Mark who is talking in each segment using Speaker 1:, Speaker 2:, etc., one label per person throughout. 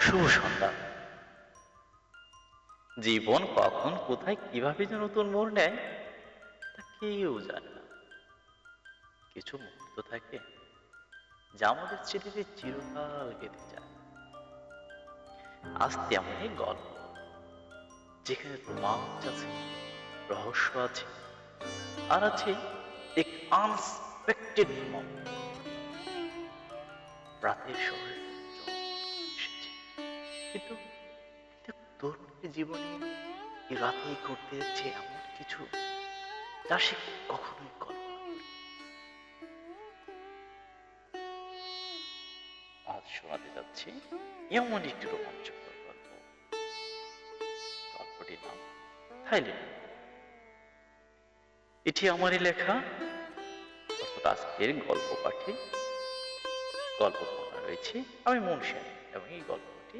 Speaker 1: শুভ সন্ধ্যা। জীবন কখন কোথায় কিভাবে যে নতুন মোড় নেয় তা কেউ জানে না। কিছু মুহূর্ত থাকে যা আমাদের স্মৃতিতে চিরকাল গেঁথে যায়। আজ তেমনই গল্প, যেখানে রোমাঞ্চ আছে, রহস্য আছে, আর আছে এক আনএক্সপেক্টেড মোমেন্ট। রাতের শহরে এসেছে, কিন্তু তরুণের জীবনে এই রাতেই ঘটতে যাচ্ছে এমন কিছু যা সে কখনোই কল্পনা করেনি। আজ শোনাতে যাচ্ছি এমন একটি রোমাঞ্চকর গল্প। গল্পটির নাম থাইল্যান্ড। এটি আমারই লেখা, অর্থাৎ আজকের গল্প পাঠে গল্প বলা রয়েছে আমি মুনশিয়ান, এবং এই গল্পটি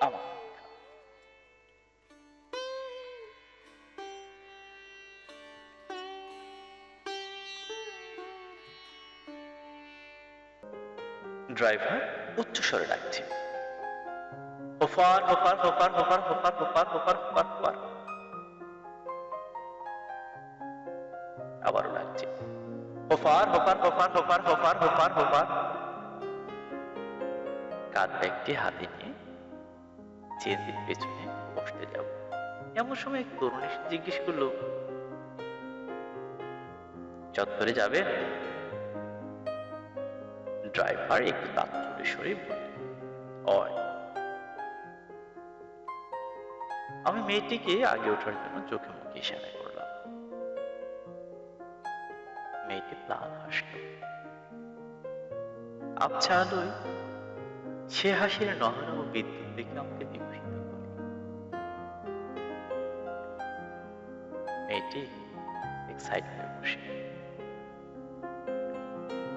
Speaker 1: আমার লেখা। ড্রাইভার উচ্চস্বরে ডাকছে, Hofer Hofer Hofer Hofer Hofer Hofer Hofer Hofer Hofer. আবারও ডাকছে, Hofer Hofer Hofer Hofer Hofer Hofer Hofer. কাঁধ ব্যাগটি হাতে নিয়ে চেঞ্জির পেছনে বসতে যাব, এমন সময় এক তরুণ এসে জিজ্ঞেস করলো, চত্বরে যাবে? ড্রাইভার একটু তাৎপর্য সরে বললেন, অয়। আমি মেয়েটিকে আগে ওঠার জন্য চোখে মুখে ইশারা করলাম। মেয়েটি প্লান হাসল। আবছা আলোয় সে হাসির নহরা ও বিদ্যুৎ দেখে আমাকে বিমোহিত করে। মেয়েটি এক সাইড হয়ে বসে,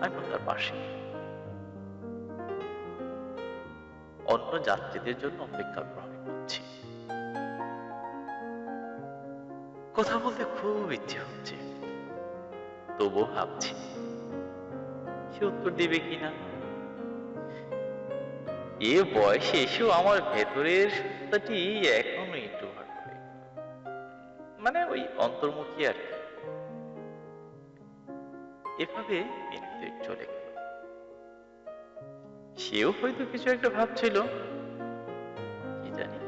Speaker 1: আমি তার পাশে। অন্য যাত্রীদের জন্য অপেক্ষা গ্রহণ করছি। কথা বলতে খুব ইচ্ছে হচ্ছে, তবুও ভাবছি সে উত্তর দেবে কিনা। এ বয়সে এসেও আমার ভেতরের সত্তাটি এখনো ইন্ট্রোভার্ট করে, মানে ওই অন্তর্মুখী আর কি। এভাবে মিনিট চলে গেল। সেও হয়তো কিছু একটা ভাবছিল, কি জানি।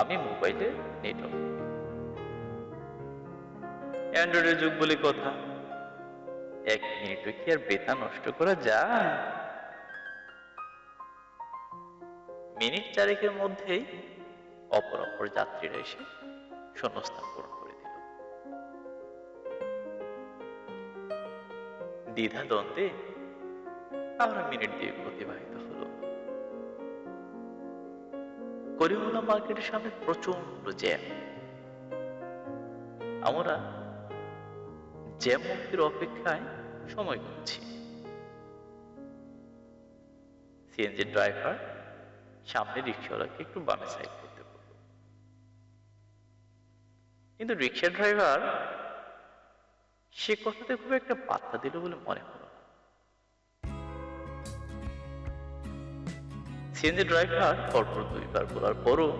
Speaker 1: আমি মোবাইলে নেট অন, অ্যান্ড্রয়েডের যুগ বলে কথা, 1 মিনিটও কি আর বেতা নষ্ট করা যায়? মিনিট 4 মধ্যেই অপর যাত্রীরা এসে শূন্যস্থান পূরণ করে দিল। দ্বিধা দ্বন্দ্বে আমরা মিনিট দিয়ে অতিবাহিত হলো। করিমুল্লাহ মার্কেটের সামনে প্রচন্ড জ্যাম। আমরা জ্যাম মুক্তির অপেক্ষায় সময় গুনছি। সিএনজি ড্রাইভার সামনে রিক্সাওয়ালাকে একটু বামে সাইড করতে বলল, কিন্তু রিক্সা ড্রাইভার সে কথাতে খুব একটা পাত্তা দিল বলে মনে হলো না। সিএনজি ড্রাইভার পরপর 2বার বলার পরও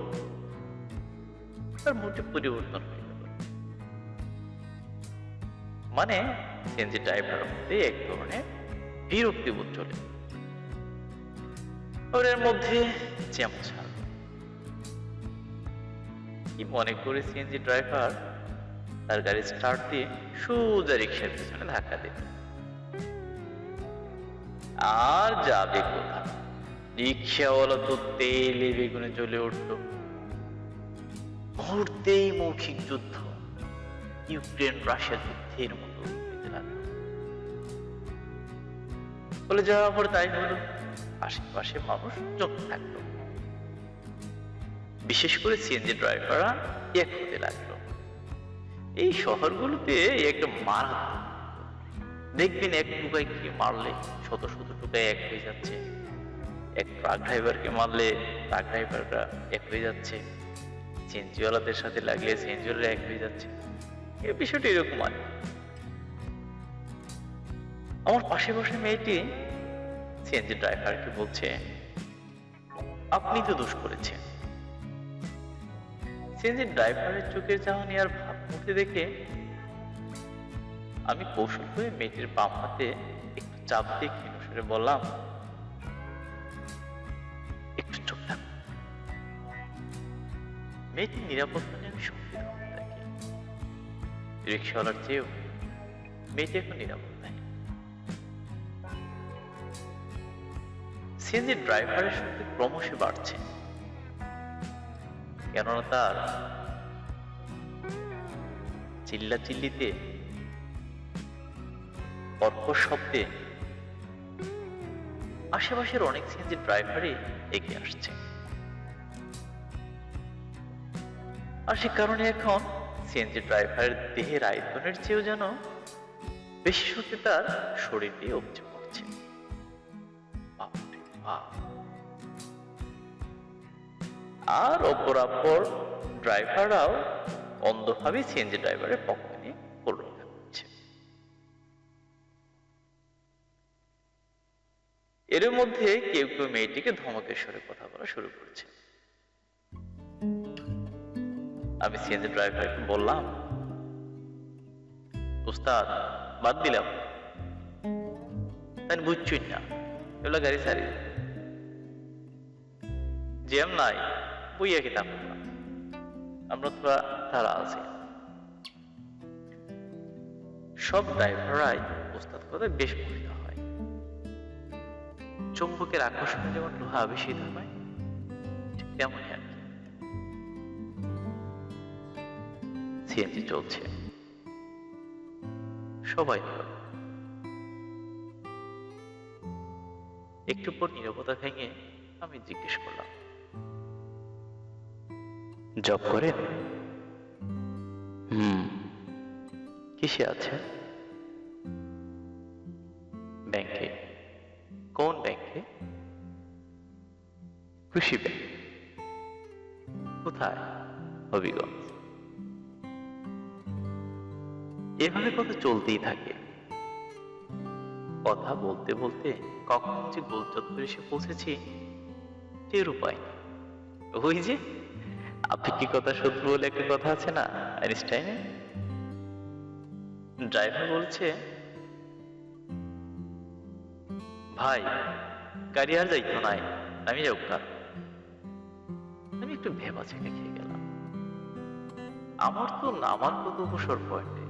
Speaker 1: তার মুডে পরিবর্তন হয়ে গেল। মানে সিএনজি ড্রাইভারের মধ্যে এক ধরনের বিরক্তিবোধ চলে, ওর মধ্যে যেমন ছাড়। কি মনে করে সিএনজি ড্রাইভার তার গাড়ি স্টার্ট দিয়ে সোজা রিক্সার পিছনে ধাক্কা দিল। আর যাবে কোথা, রিক্সাওয়ালা তো তেলে বেগুনে জ্বলে উঠল। মুহূর্তেই মৌখিক যুদ্ধ ইউক্রেন রাশিয়া যুদ্ধের মতো হতে লাগলো। বলে যাওয়ার পর তাই হলো, আশেপাশে মানুষ জমতে থাকলো। বিশেষ করে সিএনজি ড্রাইভাররা এক হতে লাগলো। এই শহরগুলোতে একটা মারাত্মক, দেখবেন এক টুকায় কি মারলে শত শত টুকায় এক হয়ে যাচ্ছে। এক ট্রাক ড্রাইভারকে মারলে ট্রাক ড্রাইভাররা এক হয়ে যাচ্ছে, সিএনজিওয়ালাদের সাথে লাগলে সিএনজিওয়ালারা এক হয়ে যাচ্ছে। এই বিষয়টা এরকম আর কি। আমার পাশে বসে মেয়েটি সিএনজি ড্রাইভারকে বলছে, আপনি তো দোষ করেছেন। সিএনজির ড্রাইভারের চোখের চাহনি আর ভাবমূর্তি দেখে আমি কৌশল করে মেয়েটির বাম হাতে একটু চাপ দিয়ে ক্ষীণ সুরে বললাম, একটু চোখ রাখো। মেয়েটির নিরাপত্তা নিয়ে আমি শঙ্কিত হতে থাকি। রিক্সাওয়ালার চেয়েও মেয়েটি এখন নিরাপদ নাই। সিএনজির ড্রাইভারের সাথে ক্রমশ বাড়ছে, কেননা তার চিল্লাচিল্লিতে, কর্কশ শব্দে আশেপাশের অনেক সিএনজি ড্রাইভারই এগিয়ে আসছে। আর সে কারণে এখন সিএনজি ড্রাইভারের দেহের আয়তনের চেয়েও যেন বেশি শক্তি তার শরীর দিয়ে উপচে পড়ছে। আর অপরাপর ড্রাইভাররাও অন্ধভাবে সিএনজি ড্রাইভারের পক্ষ নিয়ে রক্ষা করছে। এর মধ্যে কেউ কেউ মেয়েটিকে ধমকের স্বরে কথা বলা শুরু করেছে। আমি সিএনজি ড্রাইভারকে বললাম, উস্তাদ বাদ দিলাম, তাই বুঝছুই না, এগুলো গাড়ি সারি জ্যাম নাই, বইয়া কি থাকবো না, আমরা তো তারা আছি। সব ড্রাইভাররাই উস্তাদ কথায় বেশ মোহিত হয়। চুম্বকের আকর্ষণে যেমন লোহা আবেশিত হয়, ঠিক তেমনই আর কি। সিএনজি চলছে, সবাই একটু পর নীরবতা ভেঙে আমি জিজ্ঞেস করলাম, জব করেন? কিসে আছে? ব্যাংকে। কোন ব্যাংকে? কৃষি ব্যাংক। কোথায়? হবিগঞ্জ। এভাবে কথা চলতেই থাকে। কথা বলতে বলতে কখন যে গোল চত্বরে এসে পৌঁছেছি টেরও পাইনি। ওই যে আপেক্ষিকতা সূত্র বলে একটা কথা আছে না, আইনস্টাইনের? ড্রাইভার বলছে, ভাই গাড়ি আর যাইতো নাই, আমি যাও কার। আমি একটু ভেবা ছেঁকে খেয়ে গেলাম। আমার তো নামার কত অবসর পয়েন্টে।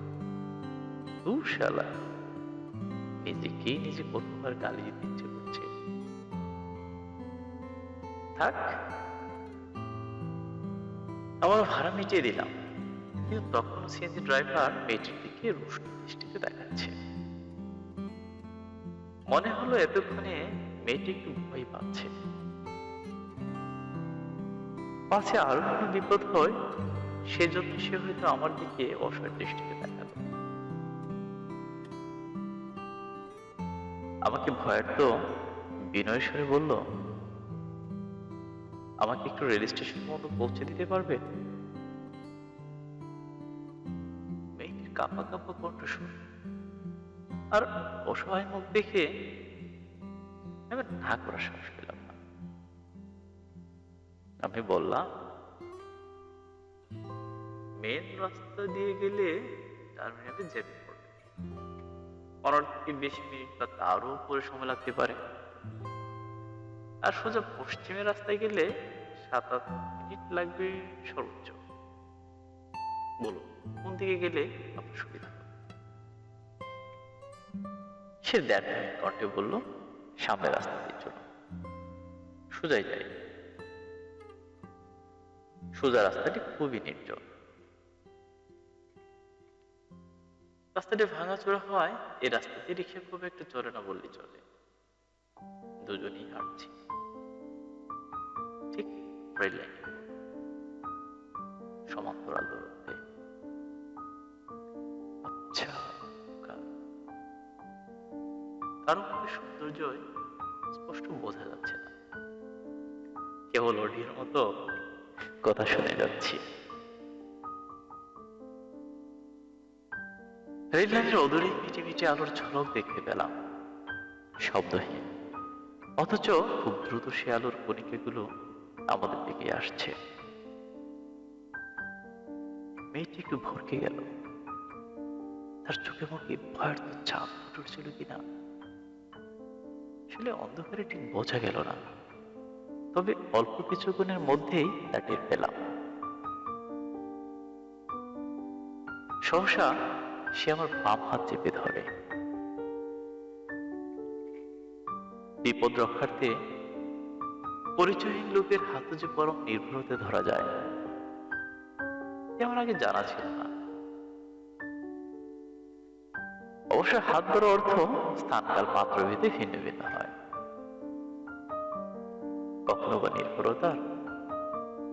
Speaker 1: শালা, নিজেকেই নিজে কতবার গালি দিতে ইচ্ছে করছে। থাক, আমার ভাড়া মিটিয়ে দিলাম। কিন্তু তখন সিএনজি ড্রাইভার মেয়েটির দিকে রুষ্ট দৃষ্টিতে দেখাচ্ছে। মনে হলো এতক্ষণে মেয়েটি একটু ভয় পাচ্ছে, পাছে আরো কোনো বিপদ হয় সেজন্য সে হয়তো আমার দিকে অসহায় দৃষ্টিতে দেখালো। আমাকে ভয়ার্ত বিনয়ের স্বরে বলল, আমাকে একটু রেল স্টেশন পর্যন্ত পৌঁছে দিতে পারবে? মেয়েটির কাঁপা কাঁপা কণ্ঠস্বর আর অসহায় মুখ দেখে আমি না করার সাহস পেলাম না। আমি বললাম, মেন রাস্তা দিয়ে গেলে 4 মিনিটে যেতে পড়বে, 15 থেকে 20 মিনিট বা তারও উপরে সময় লাগতে পারে। আর সোজা পশ্চিমের রাস্তায় গেলে 7-8 মিনিট লাগবে সর্বোচ্চ। বলো কোন দিকে গেলে আপনার সুবিধা হবে? সে 1.5 মিনিট কণ্ঠে বলল, সামনের রাস্তা দিয়ে চলো, সোজাই যাই। সোজা রাস্তাটি খুবই নির্জন। রাস্তাটি ভাঙাচোরা হওয়ায় এই রাস্তাতে রিক্সা খুব একটা চলে না বললেই চলে। দুজনেই হাঁটছি ঠিক রেল লাইনে, সমান্তরাল দূরত্বে। আচ্ছা, কারণ সৌন্দর্যই স্পষ্ট বোঝা যাচ্ছে না, কেবল অডিওর মতো কথা শুনে যাচ্ছি। রেল লাইনের অদূরে মিটি মিটি আলোর ঝলক দেখতে পেলাম, শব্দহীন, অথচ খুব দ্রুত সে আলোর কণিকাগুলো আমাদের দিকে আসছে। মেয়েটি একটু ভরকে গেল। তার চোখে মুখে ভয়ের তো ছাপ ফুটে উঠছিল কিনা আসলে অন্ধকারে ঠিক বোঝা গেল না, তবে অল্প কিছুক্ষণের মধ্যেই তা টের পেলাম। সহসা সে আমার বাম হাত চেপে ধরে। বিপদ রক্ষার্থে পরিচয়হীন লোকের হাতে যে পরম নির্ভরতে ধরা যায় এ আমার আগে জানা ছিল না। অবশ্য হাত ধরার অর্থ স্থানকাল পাত্রভেদে ভিন্ন ভিন্ন হয়। কখনো বা নির্ভরতার,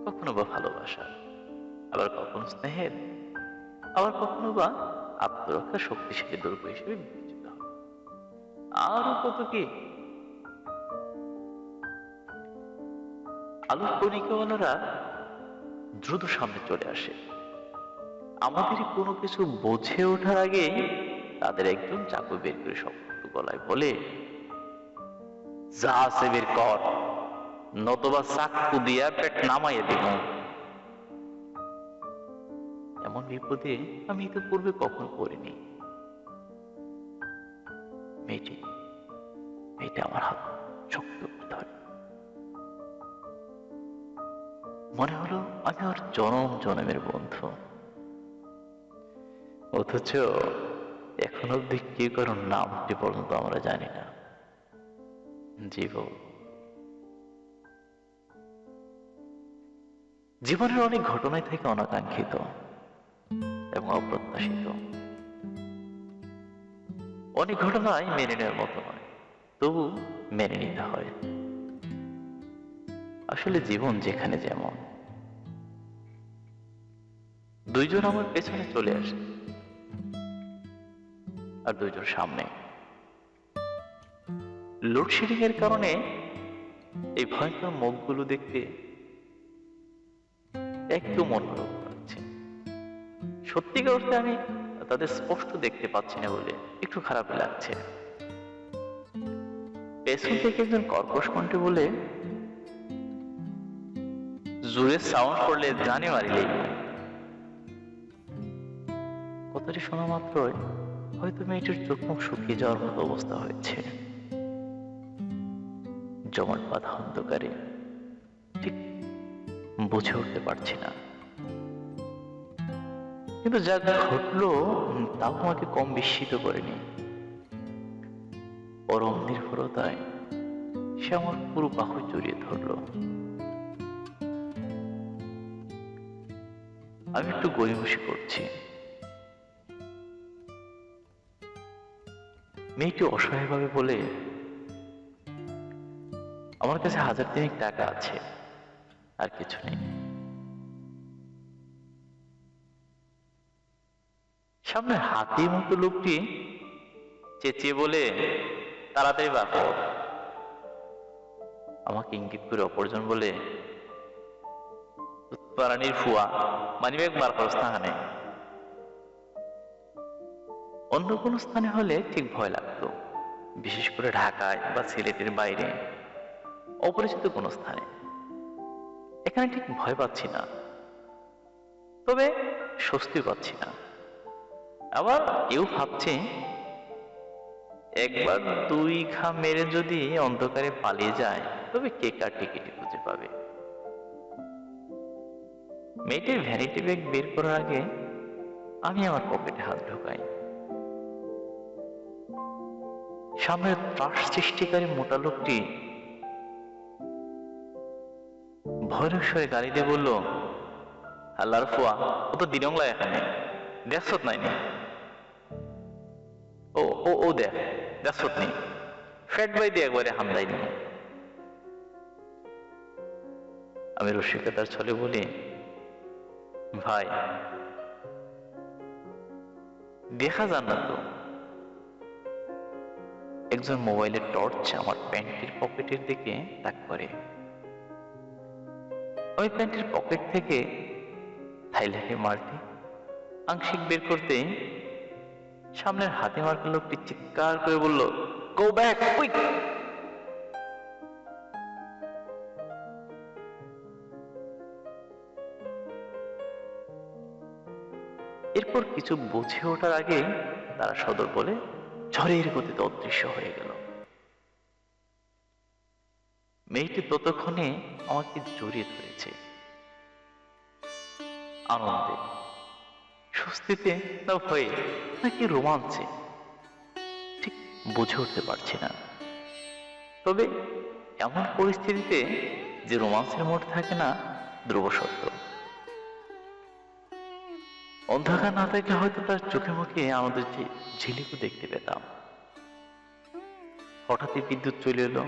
Speaker 1: কখনো বা ভালোবাসার, আবার কখনো স্নেহের, আবার কখনো বা আত্মরক্ষার শক্তিশালী দুর্গ হিসেবে বিবেচিত হয়। আরো কত কি। আলোর কণিকাওয়ালারা দ্রুত সামনে চলে আসে। আমাদের কোনো কিছু বুঝে ওঠার আগে তাদের একজন চাকু বের করে শক্ত গলায় বলে, যা আছে বের কর, নতবা চাকু দিয়া পেট নামাইয়া দিব। এমন বিপদে আমি এতে পূর্বে কখন পড়িনি। মেয়েটি মেয়েটি আমার হাত শক্ত করে ধরে। মনে হলো আমি ওর জনম জনমের বন্ধু, অথচ এখন অব্দি কেউ কারোর নামটি পর্যন্ত আমরা জানি না। জীবনের অনেক ঘটনাই থেকে অনাকাঙ্ক্ষিত এবং অপ্রত্যাশিত। অনেক ঘটনাই মেনে নেওয়ার মতো নয়, তবু মেনে নিতে হয়। আসলে জীবন যেখানে যেমন। দুইজন আমার পেছনে চলে আসে আর দুইজন সামনে। লোডশেডিং এর কারণে এই ভয়ঙ্কর মুখগুলো দেখতে একটু মনোরম লাগছে। সত্যিকার অর্থে আমি তাদের স্পষ্ট দেখতে পাচ্ছি না বলে একটু খারাপ লাগছে। পেছন থেকে একজন কর্কশ কণ্ঠে বলে, জোরে সাউন্ড করলে জানে মারিলেই। কথাটি শোনা মাত্রই হয়তো মেয়েটির চোখ মুখ শুকিয়ে যাওয়ার মতো অবস্থা হয়েছে। জমাট বাঁধা অন্ধকারে ঠিক বুঝে উঠতে পারছি না, কিন্তু যা ঘটলো তাও আমাকে কম বিস্মিত করেনি। পরম নির্ভরতায় সে আমার পুরো বাহু জড়িয়ে ধরলো। আমি একটু গড়িমসি করছি। মেয়েটি অসহায়ভাবে বলে, আমার কাছে 1000 টাকা আছে, আর কিছু নেই। সামনে হাতির মতো লোকটি চেঁচিয়ে বলে, তাড়াতাড়ি বার কর। আমাকে ইঙ্গিত করে অপরজন বলে, প্রাণীর ফুয়া, মানিব্যাগ বার করস না হানে। অন্য কোনো স্থানে হলে ঠিক ভয় লাগতো, বিশেষ করে ঢাকায় বা সিলেটের বাইরে অপরিচিত কোনো স্থানে। এখানে ঠিক ভয় পাচ্ছি না, তবে স্বস্তি পাচ্ছি না। আবার কেউ ভাবছে, একবার 2 ঘা মেরে যদি অন্ধকারে পালিয়ে যায় তবে কে কার টিকিট খুঁজে পাবে। মেয়েটির ভ্যানিটি ব্যাগ বের করার আগে আমি আমার পকেটে হাত ঢোকাই। সামনের ত্রাস সৃষ্টিকারী মোটা লোকটি ভৈরব স্বরে গালি দিয়ে বলল, আল্লাহর ফুয়া, ও তো দিনংলা এখানে দেখছত নাইনি। ও ও ও দেখ দেখছত নেই, ফ্যাট বাই দিয়ে একবারে হামদাই নি। আমি রসিকতার ছলে বলি, ভাই দেখা যান না তো। একজন মোবাইলের টর্চ আমার প্যান্টের পকেটের দিকে তাক করে। আমি প্যান্টের পকেট থেকে থাইল্যান্ডের মাল্টি আংশিক বের করতে সামনের হাতে মার্কা লোকটি চিৎকার করে বলল, গো ব্যাক কুইক। এরপর কিছু বুঝে ওঠার আগে তারা সদর বলে ঝড়ের গতিতে অদৃশ্য হয়ে গেল। মেয়েটি ততক্ষণে আমাকে জড়িয়ে ধরেছে, আনন্দে, স্বস্তিতে না ভয়ে নাকি রোমাঞ্চে ঠিক বুঝে উঠতে পারছি না। তবে এমন পরিস্থিতিতে যে রোমাঞ্চের মোড় থাকে না ধ্রুব সত্য। অন্ধকার না থাকলে হয়তো তার চোখে মুখে আমাদের যে ঝিলিকু দেখতে পেতাম। হঠাৎই বিদ্যুৎ চলে এলো,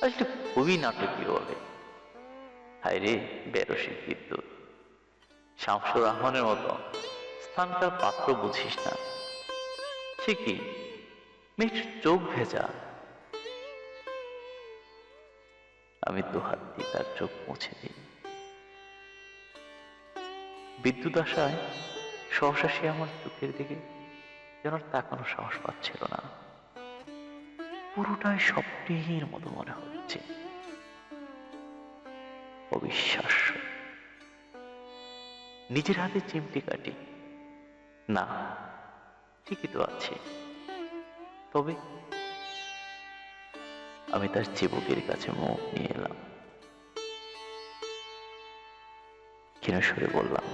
Speaker 1: আসলে খুবই নাটকীয় হবে। হায় রে বেরসিক বিদ্যুৎ, শামসুর রহমানের মতো স্থানকার পাত্র বুঝিস না। সে কি মেয়ের চোখ ভেজা। আমি দুহাত দিয়ে তার চোখ মুছে দিই। বিদ্যুৎ আসায় সহসা সে আমার চোখের দিকে যেন তাকানো সাহস পাচ্ছিল না। পুরোটাই স্বপ্নের মতো মনে হচ্ছে, অবিশ্বাস্য। নিজের হাতে চিমটি কাটি, না ঠিকই তো আছে। তবে আমি তার চিবুকের কাছে মুখ নিয়ে এলাম, ক্ষীণ সুরে বললাম,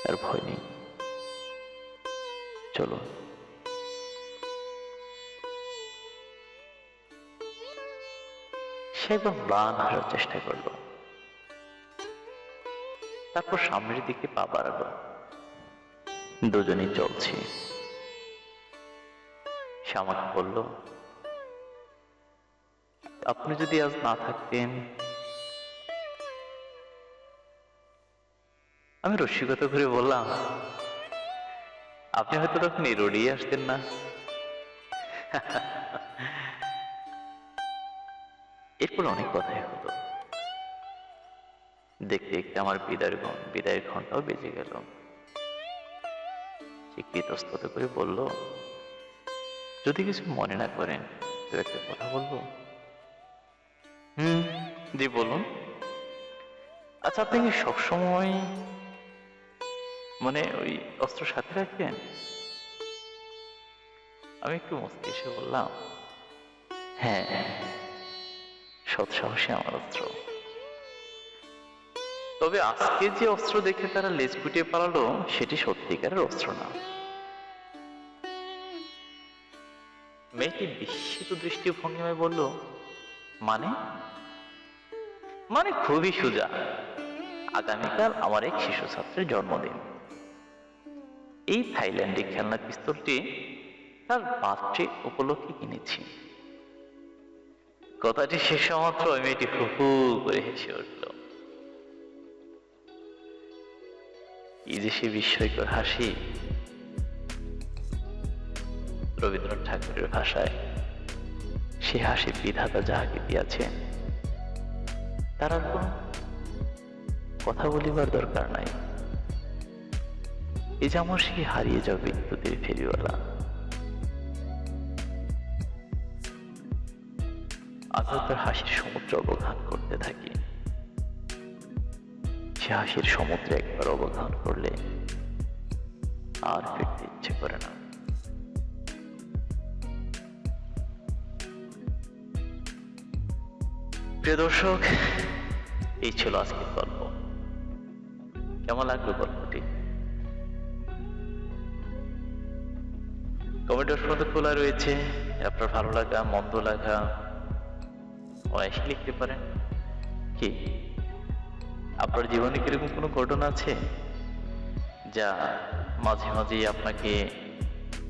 Speaker 1: আর ভয় নেই, চলো। সে একবার ম্লান হারার চেষ্টা করলো, তারপর সামনের দিকে পা বাড়ালো। দুজনেই চলছি। সে আমাকে বলল, আপনি যদি আজ না থাকতেন। আমি রসিকতা করে বললাম, আপনি হয়তো তখন এই রোডেই আসতেন না। এরপর অনেক কথাই হলো। দেখতে দেখতে আমার বিদায়ের ঘন্টাও বেজে গেল। সে কৃতস্তত করে বলল, যদি কিছু মনে না করেন তো একটা কথা বলবো। জি বলুন। আচ্ছা, আপনি কি সবসময় মানে ওই অস্ত্র সাথে রাখেন? আমি একটু মুচকি এসে বললাম, হ্যাঁ, সৎসাহসী আমার অস্ত্র। তবে আজকে যে অস্ত্র দেখে তারা লেজ গুটিয়ে পালালো সেটি সত্যিকারের অস্ত্র না। মেয়েটি বিস্মিত দৃষ্টিভঙ্গিমায় বলল, মানে? মানে খুবই সোজা। আগামীকাল আমার এক শিশু ছাত্রের জন্মদিন। এই থাইল্যান্ডে খেলনা পিস্তলটি তার বার্থডে উপলক্ষে কিনেছি। কথাটি শেষ হওয়া মাত্র মেয়েটি হু হু করে হেসে উঠল। কি যে সে বিস্ময়কর হাসি! রবীন্দ্রনাথ ঠাকুরের ভাষায় সে হাসি বিধাতা যাহাকে দিয়াছেন তার আর কোন কথা বলিবার দরকার নাই। এ যেমন সে হারিয়ে যাবে বিদ্যুতের ফেরিওয়ালা। আমি তার হাসির সমুদ্র অবগাহন করতে থাকি। সে হাসির সমুদ্রে একবার অবগাহন করলে আর ফিরতে ইচ্ছে করে না। প্রিয় দর্শক, এই ছিল আজকের গল্প। কেমন লাগলো গল্পটি? কমেন্ট বক্স খোলা রয়েছে। আপনার ভালো লাগা মন্দ লাগা অনায়াসে লিখতে পারেন। কি আপনার জীবনে কিরকম কোনো ঘটনা আছে যা মাঝে মাঝেই আপনাকে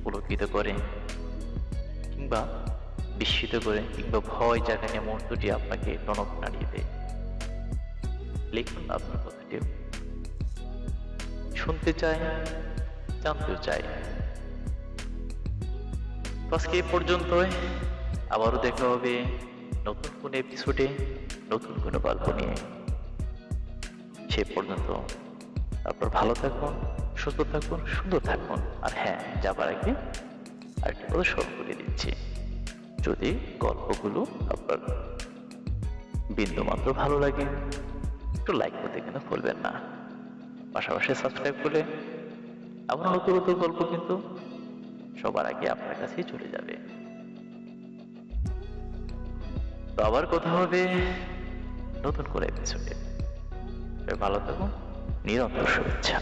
Speaker 1: পুলকিত করে কিংবা বিস্মিত করে কিংবা ভয় জাগানো মুহূর্তটি আপনাকে টনক নাড়িয়ে দেয়? লিখুন আপনার কথাটিও। শুনতে চাই, জানতেও চাই। আজকে এই পর্যন্তই। আবারও দেখা হবে নতুন কোন এপিসোডে, নতুন কোনো গল্প নিয়ে। সে পর্যন্ত আপনার ভালো থাকুন, সুস্থ থাকুন, সুন্দর থাকুন। আর হ্যাঁ, যাবার আগে আরেকটি কথা স্মরণ করে দিচ্ছি, যদি গল্পগুলো আপনার বিন্দুমাত্র ভালো লাগে একটু লাইক করতে কিন্তু ভুলবেন না। পাশাপাশি সাবস্ক্রাইব করলে আবার নতুন নতুন গল্প কিন্তু সবার আগে আপনার কাছেই চলে যাবে। তো আবার কথা হবে নতুন করে এপিসোডে। ভালো থাকুন, নিরন্তর শুভেচ্ছা।